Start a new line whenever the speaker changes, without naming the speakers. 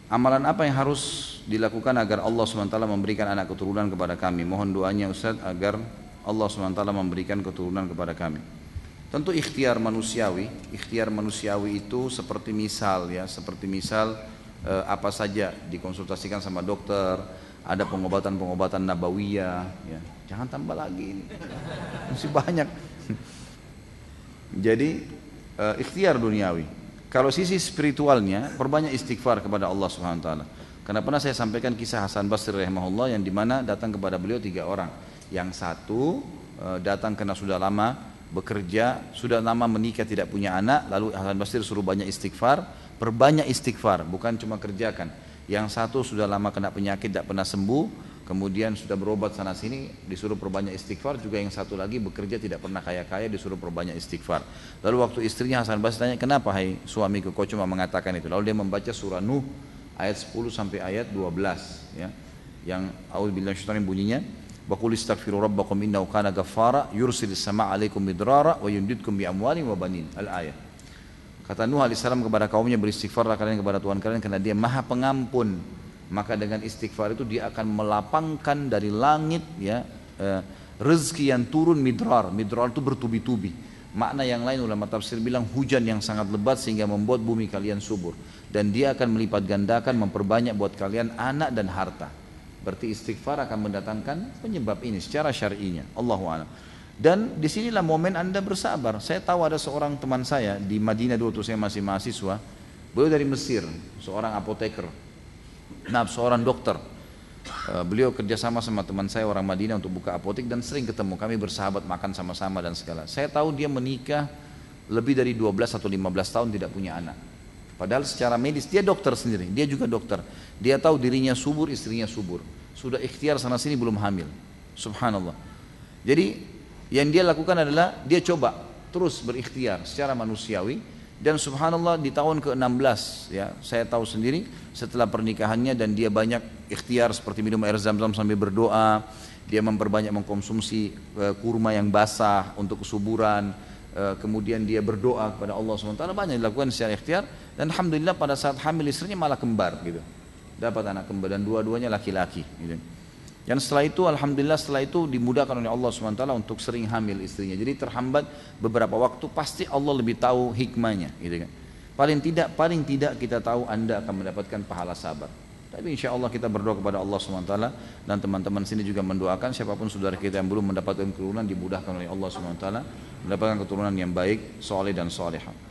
Amalan apa yang harus dilakukan agar Allah SWT memberikan anak keturunan kepada kami? Mohon doanya Ustaz agar Allah SWT memberikan keturunan kepada kami. Tentu ikhtiar manusiawi. Ikhtiar manusiawi itu seperti misal ya, seperti misal apa saja dikonsultasikan sama dokter, ada pengobatan-pengobatan nabawiyah ya. Jangan tambah lagi ini. Masih banyak. Jadi ikhtiar duniawi. Kalau sisi spiritualnya, perbanyak istighfar kepada Allah Subhanahu wa taala. Karena pernah saya sampaikan kisah Hasan Basri rahimahullah yang dimana datang kepada beliau 3 orang. Yang satu datang karena sudah lama bekerja, sudah lama menikah tidak punya anak, lalu Hasan Basri suruh banyak istighfar, perbanyak istighfar, bukan cuma kerjakan. Yang satu sudah lama kena penyakit tidak pernah sembuh, kemudian sudah berobat sana sini disuruh perbanyak istighfar. Juga yang satu lagi bekerja tidak pernah kaya-kaya disuruh perbanyak istighfar. Lalu waktu istrinya Hasan Basri tanya, kenapa hai suamiku kau cuma mengatakan itu? Lalu dia membaca surah Nuh ayat 10 sampai ayat 12 ya, yang a'udzubillahi minasyaitonir bunyinya wa qul istaghfiru rabbakum innahu kana ghaffara yursilis samaa'a 'alaikum midrara wa yumdidkum bi amwalin wa banin. Al-ayat. Kata Nuh alaihissalam kepada kaumnya, beristighfarlah kalian kepada Tuhan kalian karena dia maha pengampun. Maka dengan istighfar itu dia akan melapangkan dari langit ya rezeki yang turun midrar. Midrar itu bertubi-tubi. Makna yang lain ulama tafsir bilang hujan yang sangat lebat sehingga membuat bumi kalian subur. Dan dia akan melipat gandakan, memperbanyak buat kalian anak dan harta. Berarti istighfar akan mendatangkan penyebab ini secara syar'inya. Allahu a'lam. Dan disinilah momen Anda bersabar. Saya tahu ada seorang teman saya di Madinah dulu saya masih mahasiswa. Beliau dari Mesir, seorang apoteker. Nah, seorang dokter. Beliau kerjasama sama teman saya orang Madinah untuk buka apotek dan sering ketemu. Kami bersahabat, makan sama-sama dan segala. Saya tahu dia menikah lebih dari 12 atau 15 tahun tidak punya anak. Padahal secara medis dia dokter sendiri, dia juga dokter. Dia tahu dirinya subur, istrinya subur. Sudah ikhtiar sana sini belum hamil. Subhanallah. Jadi yang dia lakukan adalah dia coba terus berikhtiar secara manusiawi. Dan subhanallah di tahun ke-16 ya, saya tahu sendiri setelah pernikahannya dan dia banyak ikhtiar seperti minum air zam-zam sambil berdoa, dia memperbanyak mengkonsumsi kurma yang basah untuk kesuburan, kemudian dia berdoa kepada Allah SWT, banyak dilakukan secara ikhtiar dan alhamdulillah pada saat hamil istrinya malah kembar gitu. Dapat anak kembar dan dua-duanya laki-laki gitu. Dan setelah itu alhamdulillah setelah itu dimudahkan oleh Allah SWT untuk sering hamil istrinya. Jadi terhambat beberapa waktu, pasti Allah lebih tahu hikmahnya gitu kan. Paling tidak kita tahu Anda akan mendapatkan pahala sabar. Tapi insya Allah kita berdoa kepada Allah SWT dan teman-teman sini juga mendoakan siapapun saudara kita yang belum mendapatkan keturunan dimudahkan oleh Allah SWT mendapatkan keturunan yang baik, soleh dan solehah.